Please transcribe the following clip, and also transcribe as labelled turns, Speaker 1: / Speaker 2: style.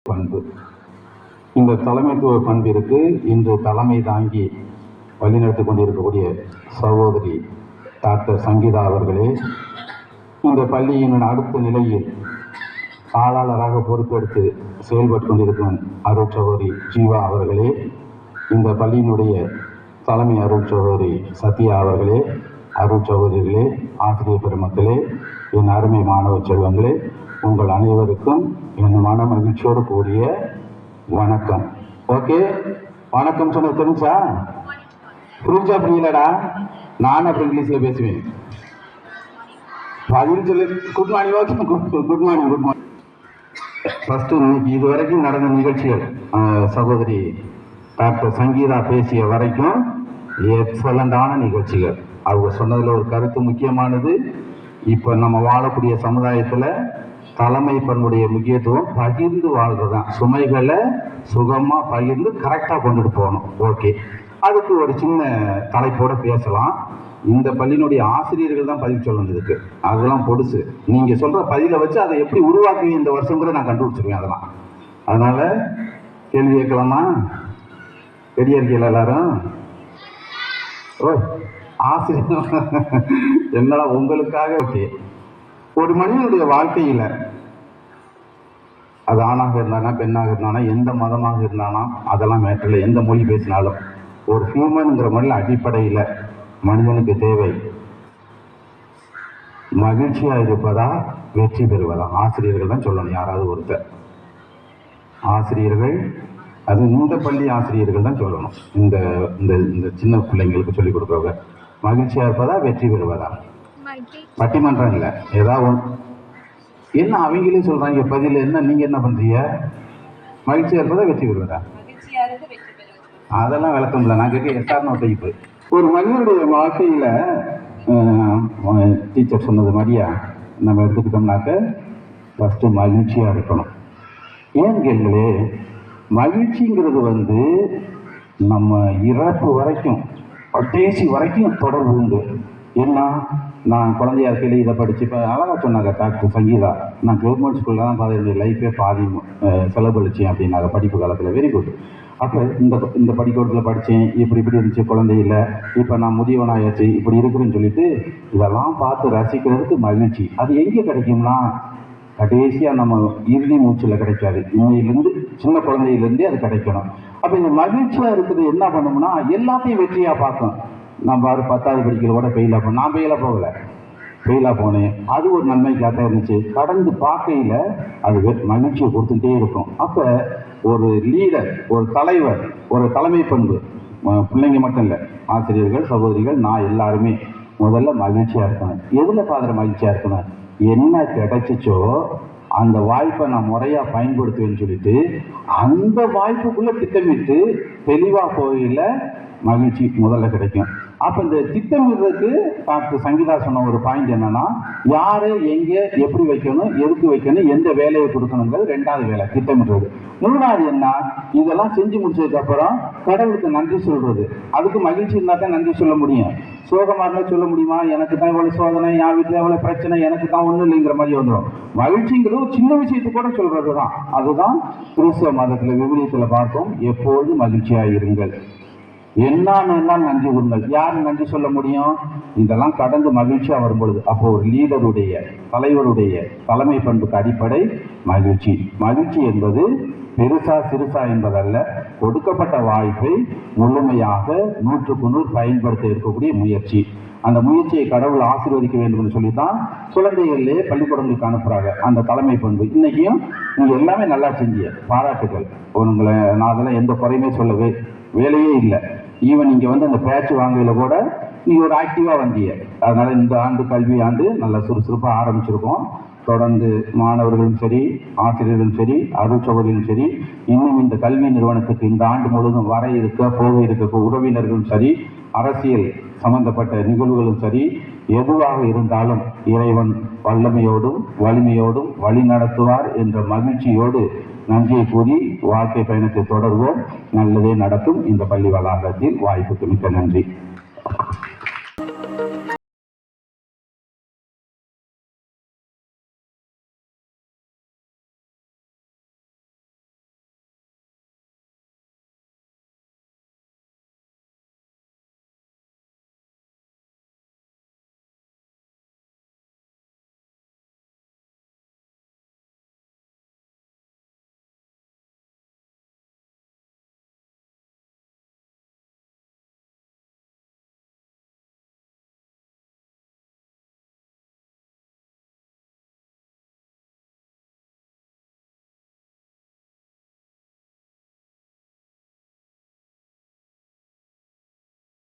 Speaker 1: பண்பு. இந்த தலைமைத்துவ பண்பிற்கு இன்று தலைமை தாங்கி வழிநடத்திக் கொண்டிருக்கக்கூடிய சகோதரி டாக்டர் சங்கீதா அவர்களே, இந்த பள்ளியின் அடுத்த நிலையில் ஆளாளராக பொறுப்பெடுத்து செயல்பட்டு கொண்டிருக்கும் அருள் சகோதரி ஜீவா அவர்களே, இந்த பள்ளியினுடைய தலைமை அருள் சகோதரி சத்யா அவர்களே, அருள் சகோதரிகளே, ஆசிரியர் பெருமக்களே, என் அருமை மாணவ செல்வங்களே, உங்கள் அனைவருக்கும் என் மன மகிழ்ச்சியோடு கூடிய வணக்கம். ஓகே, வணக்கம் சொன்ன தெரிஞ்சா புரிஞ்சா புரியலடா? நான் அப்புறம் இங்கிலீஷ்ல பேசுவேன். பதில் சொல்லு. Good morning. Okay, good morning. Good morning. First, இன்னைக்கு இதுவரைக்கும் நடந்த நிகழ்ச்சிகள் சகோதரி டாக்டர் சங்கீதா பேசிய வரைக்கும் எக்ஸலண்டான நிகழ்ச்சிகள். அவங்க சொன்னதுல ஒரு கருத்து முக்கியமானது. இப்ப நம்ம வாழக்கூடிய சமுதாயத்துல தலைமை பண்புடைய முக்கியத்துவம் பகிர்ந்து வாழ்றதுதான். சுமைகளை சுகமா பகிர்ந்து கரெக்டா கொண்டுட்டு போகணும். ஓகே, அதுக்கு ஒரு சின்ன தலைப்போட பேசலாம். இந்த பள்ளியினுடைய ஆசிரியர்கள் தான் பதில் சொல்ல வந்ததுக்கு. அதெல்லாம் பொடுசு. நீங்க சொல்ற பதிலை வச்சு அதை எப்படி உருவாக்குவீங்க இந்த வருஷங்கிற நான் கண்டுபிடிச்சிருவேன் அதெல்லாம். அதனால கேள்வி கேட்கலாமா? ரெடியா இருக்கீங்களா எல்லாரும்? ஓ, ஆசிரியர் என்னடா உங்களுக்காக. ஓகே, ஒரு மனிதனுடைய வாழ்க்கையில அது ஆணாக இருந்தானா பெண்ணாக இருந்தானா எந்த மதமாக இருந்தானா அதெல்லாம் மேட்டரில், எந்த மொழி பேசினாலும் ஒரு ஹியூமனுங்கிற முறையில் அடிப்படையில் மனிதனுக்கு தேவை மகிழ்ச்சியாக இருப்பதா வெற்றி பெறுவதா? ஆசிரியர்கள் தான் சொல்லணும். யாராவது ஒருத்தர் ஆசிரியர்கள், அது இந்த பள்ளி ஆசிரியர்கள் தான் சொல்லணும். இந்த இந்த இந்த சின்ன பிள்ளைங்களுக்கு சொல்லிக் கொடுக்குறவங்க மகிழ்ச்சியாக இருப்பதா வெற்றி பெறுவதா? பட்டிமன்றம் இல்லை, ஏதாவது என்ன அவங்களே சொல்றாங்க பதில் என்ன, நீங்க என்ன பண்றீங்க? மகிழ்ச்சியா இருப்பதா வெற்றி பெறுவதா? அதெல்லாம் விளக்கம் இல்லை. நான் கேட்க எஸ்ஆர் நோட் டைப்பு. ஒரு மனிதனுடைய வாழ்க்கையில டீச்சர் சொன்னது மாதிரியா நம்ம எடுத்துக்கிட்டோம்னாக்க ஃபஸ்ட்டு மகிழ்ச்சியாக இருக்கணும். ஏன்னு கேள்களே, மகிழ்ச்சிங்கிறது நம்ம இறப்பு வரைக்கும் கடைசி வரைக்கும் தொடர்பு உண்டு. என்ன, நான் குழந்தையா இருக்கையில் இதை படித்து இப்போ அழகாக சொன்னாங்க டாக்டர் சங்கீதா, நான் கவர்மெண்ட் ஸ்கூலில் தான் பாதி என்னுடைய லைஃபே பாதி செலவழிச்சேன் அப்படின்னாங்க படிப்பு காலத்தில். Very good. அப்போ இந்த படிக்கூடத்தில் படித்தேன், இப்படி இருந்துச்சு, குழந்தை இல்லை, இப்போ நான் முதியவனாயாச்சு, இப்படி இருக்குன்னு சொல்லிட்டு இதெல்லாம் பார்த்து ரசிக்கிறதுக்கு மகிழ்ச்சி அது எங்கே கிடைக்கும்னா கடைசியாக நம்ம இறுதி மூச்சில் கிடைக்காது. இன்னையிலேருந்து சின்ன குழந்தையிலேருந்தே அது கிடைக்கணும். அப்போ இந்த மகிழ்ச்சியாக இருக்குது என்ன பண்ணணும்னா எல்லாத்தையும் வெற்றியாக பார்க்கும். நான் 10வது படிக்கிற கூட ஃபெயிலாக போனேன். நான் ஃபெயிலாக போனேன். அது ஒரு நன்மைக்காக தான் இருந்துச்சு. கடந்து பார்க்கையில் அது மகிழ்ச்சியை கொடுத்துட்டே இருக்கும். அப்போ ஒரு லீடர், ஒரு தலைவர், ஒரு தலைமை பண்பு, பிள்ளைங்க மட்டும் இல்லை, ஆசிரியர்கள், சகோதரிகள், நான் எல்லாருமே முதல்ல மகிழ்ச்சியாக இருக்கணும். எதில் ஃபாதர் மகிழ்ச்சியாக இருக்கணும்? என்ன கிடைச்சிச்சோ அந்த வாய்ப்பை நான் முறையாக பயன்படுத்துவேன்னு சொல்லிட்டு அந்த வாய்ப்புக்குள்ளே திட்டமிட்டு தெளிவாக போகையில் மகிழ்ச்சி முதல்ல கிடைக்கும். அப்போ இந்த திட்டமிடுறதுக்கு டாக்டர் சங்கீதா சொன்ன ஒரு பாயிண்ட் என்னன்னா, யாரு எங்கே எப்படி வைக்கணும், எதுக்கு வைக்கணும், எந்த வேலையை கொடுக்கணுங்கிறது 2வது வேலை திட்டமிடுறது. 3வது என்ன, இதெல்லாம் செஞ்சு முடிச்சதுக்கு அப்புறம் கடவுளுக்கு நன்றி சொல்றது. அதுக்கு மகிழ்ச்சி இருந்தால் தான் நன்றி சொல்ல முடியும். சோகமாக இருந்தால் சொல்ல முடியுமா? எனக்கு தான் இவ்வளவு சோதனை, என் வீட்டில் எவ்வளவு பிரச்சனை, எனக்கு தான் ஒன்றும் இல்லைங்கிற மாதிரி வந்துடும். மகிழ்ச்சிங்கிறது சின்ன விஷயத்து கூட சொல்றது தான். அதுதான் கிறிஸ்தவ மதத்தில் விவிலியத்தில் பார்த்தோம். எப்போதும் மகிழ்ச்சியாக இருங்கள், எல்லாம் நன்றி கூறுங்கள். யார் நன்றி சொல்ல முடியும்? இதெல்லாம் கடந்து மகிழ்ச்சியாக வரும்பொழுது. அப்போ ஒரு லீடருடைய, தலைவருடைய தலைமை பண்புக்கு அடிப்படை மகிழ்ச்சி. மகிழ்ச்சி என்பது பெருசா சிறுசா என்பதல்ல, கொடுக்கப்பட்ட வாய்ப்பை முழுமையாக 100க்கு 100 பயன்படுத்த இருக்கக்கூடிய முயற்சி. அந்த முயற்சியை கடவுள் ஆசீர்வதிக்க வேண்டும் என்று சொல்லித்தான் குழந்தைகளிலே பள்ளிக்கூடங்களுக்கு அனுப்புறாங்க. அந்த தலைமை பண்பு இன்னைக்கும் நீங்க எல்லாமே நல்லா செஞ்சீங்க, பாராட்டுகள். உங்களை நான் அதெல்லாம் எந்த குறையுமே சொல்லவே வேலையே இல்லை. ஈவன் இங்கே அந்த பேட்ச் வாங்கையில் கூட நீங்கள் ஒரு ஆக்டிவாக வந்தீங்க. அதனால் இந்த ஆண்டு கல்வி ஆண்டு நல்லா சுறுசுறுப்பாக ஆரம்பிச்சிருக்கோம். தொடர்ந்து மாணவர்களும் சரி, ஆசிரியர்களும் சரி, அருட்சகோதரிகளும் சரி, இன்னும் இந்த கல்வி நிறுவனத்துக்கு இந்த ஆண்டு முழுவதும் போக இருக்க உறவினர்களும் சரி, அரசியல் சம்பந்தப்பட்ட நிகழ்வுகளும் சரி, எதுவாக இருந்தாலும் இறைவன் வல்லமையோடும் வலிமையோடும் வழி நடத்துவார் என்ற மகிழ்ச்சியோடு நன்றியை கூறி வாழ்க்கை பயணத்தை தொடர்வோம். நல்லதே நடக்கும். இந்த பள்ளி வளாகத்தில் வாய்ப்புக்கு மிக்க நன்றி.